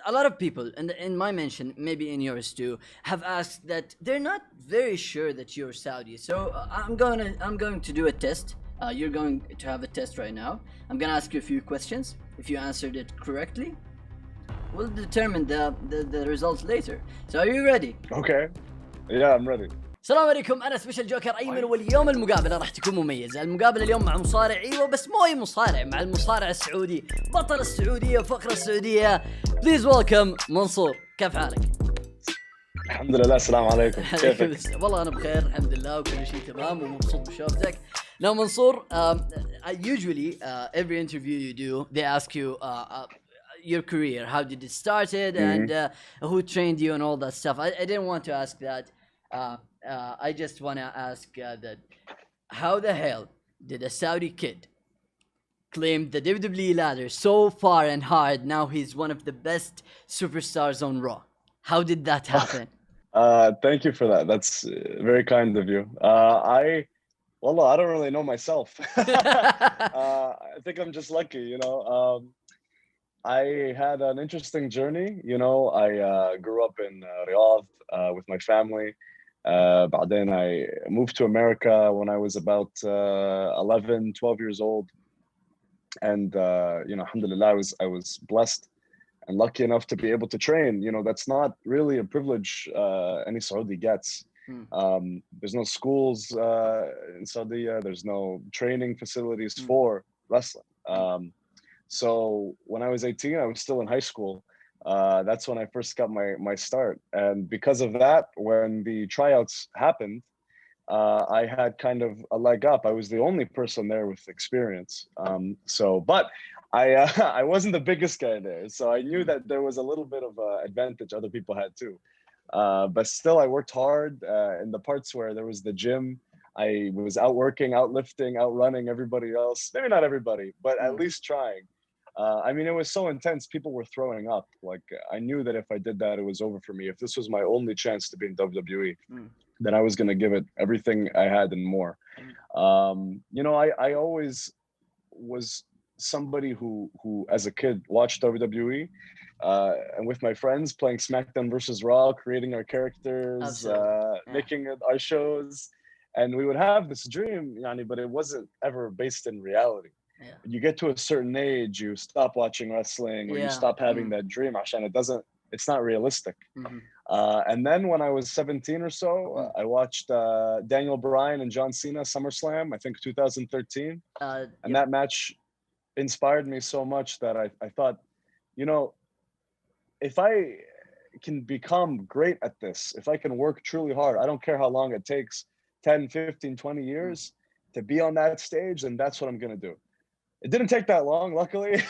a lot of people, and in my mention, maybe in yours too, have asked that they're not very sure that you're Saudi. So I'm going to do a test. You're going to have a test right now. I'm gonna ask you a few questions. If you answered it correctly, we'll determine the results later. So are you ready? Okay. Yeah, I'm ready. السلام عليكم، انا سبيشل جوكر ايمن، واليوم المقابله راح تكون مميزه. المقابله اليوم مع مصارع، ايوه بس مو اي مصارع، مع المصارع السعودي، بطل السعوديه وفقره السعوديه. بليز ويلكم منصور. كيف حالك؟ الحمد لله. السلام عليكم. كيفك؟ والله انا بخير الحمد لله، وكل شيء تمام ومبسوط بشوفتك. Now منصور, usually every interview you do they ask you your career, how did it started, and who trained you and all that stuff. I didn't want to ask that. I just want to ask that how the hell did a Saudi kid claim the WWE ladder so far and hard? Now he's one of the best superstars on Raw. How did that happen? Thank you for that. That's very kind of you. I don't really know myself. I think I'm just lucky, you know. I had an interesting journey, you know. I grew up in Riyadh with my family. Then I moved to America when I was about 11, 12 years old. And, you know, alhamdulillah, I was blessed and lucky enough to be able to train. You know, that's not really a privilege any Saudi gets. There's no schools in Saudi. There's no training facilities for wrestling. So when I was 18, I was still in high school. That's when I first got my start. And because of that, when the tryouts happened, I had kind of a leg up. I was the only person there with experience. But I wasn't the biggest guy there. So I knew that there was a little bit of advantage other people had too. But still, I worked hard in the parts where there was the gym. I was out working, out lifting, out running everybody else. Maybe not everybody, but at least trying. I mean, it was so intense. People were throwing up. Like, I knew that if I did that, it was over for me. If this was my only chance to be in WWE, then I was going to give it everything I had and more. You know, I always was somebody who as a kid watched WWE and with my friends playing SmackDown versus Raw, creating our characters, making our shows. And we would have this dream, yani, but it wasn't ever based in reality. Yeah. You get to a certain age, you stop watching wrestling, or you stop having that dream. It's not realistic. And then when I was 17 or so, I watched Daniel Bryan and John Cena SummerSlam, I think 2013. And that match inspired me so much that I thought, you know, if I can become great at this, if I can work truly hard, I don't care how long it takes, 10, 15, 20 years to be on that stage, and that's what I'm going to do. It didn't take that long, luckily.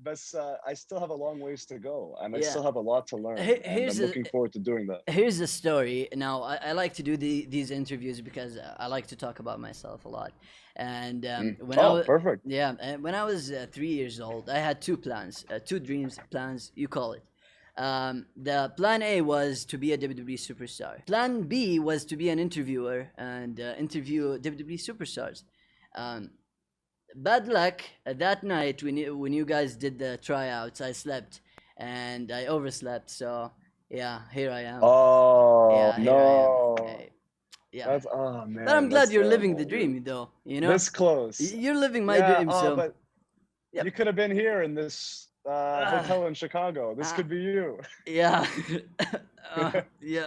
But I still have a long ways to go, and I still have a lot to learn. And I'm looking forward to doing that. Here's the story. Now, I like to do these interviews because I like to talk about myself a lot. And perfect. Yeah, and when I was 3 years old, I had two plans, two dreams, plans, you call it. The plan A was to be a WWE superstar. Plan B was to be an interviewer and interview WWE superstars. Bad luck, that night when you guys did the tryouts, I slept and I overslept. So yeah, here I am. Oh no! Yeah. That's, oh man. But I'm glad you're living the dream, though. You know, this close. You're living my dream. So but you could have been here in this hotel in Chicago. This could be you. Yeah. Yeah.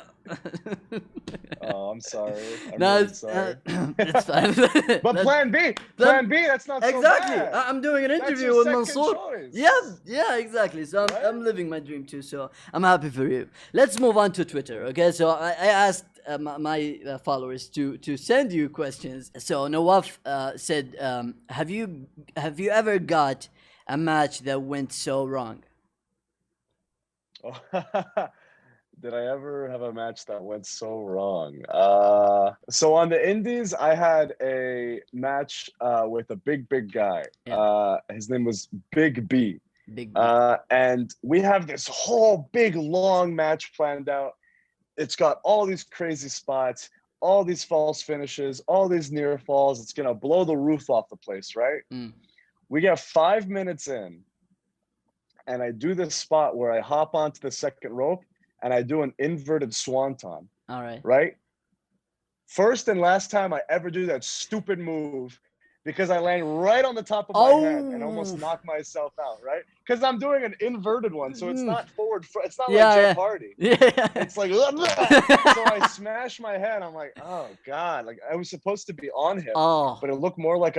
Oh, I'm sorry. It's fine. But plan B, that's not exactly. So bad. I'm doing an interview with Mansoor. Yeah, exactly. So I'm living my dream too. So I'm happy for you. Let's move on to Twitter. Okay, so I asked my followers to send you questions. So Nawaf said, have you ever got a match that went so wrong? Oh, did I ever have a match that went so wrong? So on the Indies, I had a match with a big guy. His name was Big B. And we have this whole big long match planned out. It's got all these crazy spots, all these false finishes, all these near falls. It's gonna blow the roof off the place, right? We get 5 minutes in, and I do this spot where I hop onto the second rope and I do an inverted swanton. All right. Right? First and last time I ever do that stupid move, because I land right on the top of my head and almost knock myself out, right? Because I'm doing an inverted one, so it's not forward. It's not like Jeff Hardy. Yeah. It's like, so I smash my head. I'm like, oh god! Like I was supposed to be on him, but it looked more like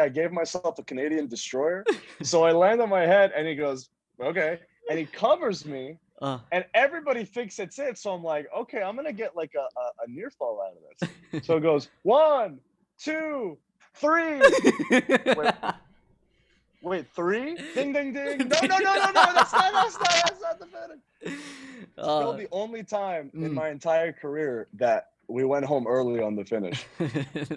I gave myself a Canadian destroyer. So I land on my head, and he goes, okay, and he covers me. And everybody thinks it's it. So I'm like, okay, I'm gonna get like a near fall out of this. So it goes 1, 2, 3. Wait, 3? Ding, ding, ding. No. That's not the finish. It's still the only time in my entire career that we went home early on the finish.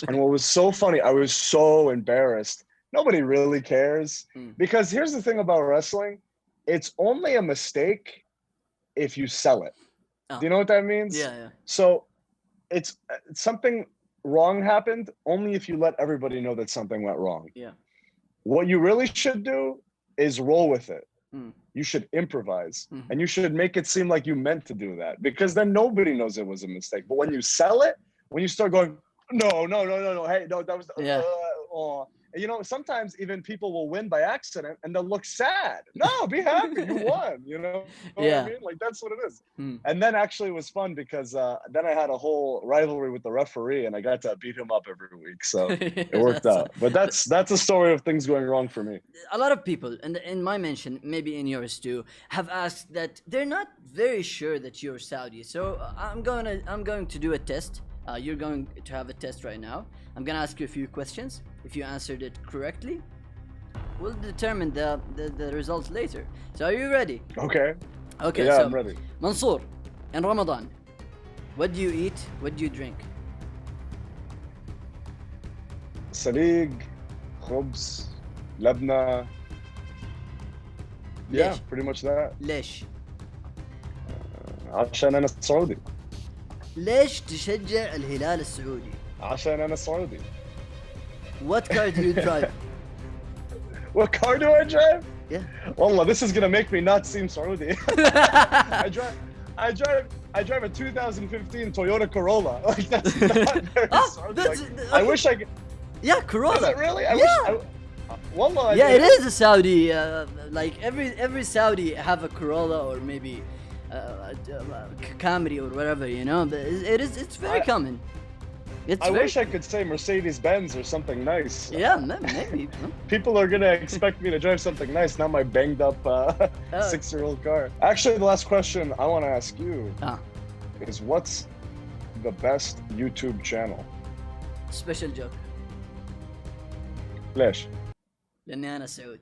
And what was so funny, I was so embarrassed. Nobody really cares. Because here's the thing about wrestling. It's only a mistake if you sell it. Do you know what that means? Yeah. So it's something wrong happened only if you let everybody know that something went wrong. Yeah. What you really should do is roll with it. You should improvise, and you should make it seem like you meant to do that, because then nobody knows it was a mistake. But when you sell it, when you start going, no, hey, no, that was you know, sometimes even people will win by accident and they'll look sad. No, be happy, you won, you know what I mean? Like, that's what it is. And then actually it was fun because then I had a whole rivalry with the referee and I got to beat him up every week. So it worked out. But that's a story of things going wrong for me. A lot of people, and in my mention, maybe in yours too, have asked that they're not very sure that you're Saudi. So I'm going to do a test. You're going to have a test right now. I'm going to ask you a few questions. If you answered it correctly, we'll determine the results later. So are you ready? Okay. Yeah, so, I'm ready. Mansoor, in Ramadan, what do you eat? What do you drink? سليق, خبز, لبنة. Yeah, pretty much that. ليش؟ عشان أنا سعودي. ليش تشجع الهلال السعودي؟ عشان أنا سعودي. What car do you drive? What car do I drive? Yeah. Wallah, this is gonna make me not seem Saudi. I drive a 2015 Toyota Corolla. Like, that's not very Saudi. I wish I could. Yeah, Corolla. Is it really? Wallah. Yeah, it is a Saudi. Like every Saudi have a Corolla or maybe Camry or whatever. You know, it's very common. I wish I could say Mercedes-Benz or something nice. Yeah, maybe. People are gonna expect me to drive something nice, not my banged up 6-year-old car. Actually, the last question I want to ask you is, what's the best YouTube channel? SpecialJoker. ليش؟ لأني أنا سعودي.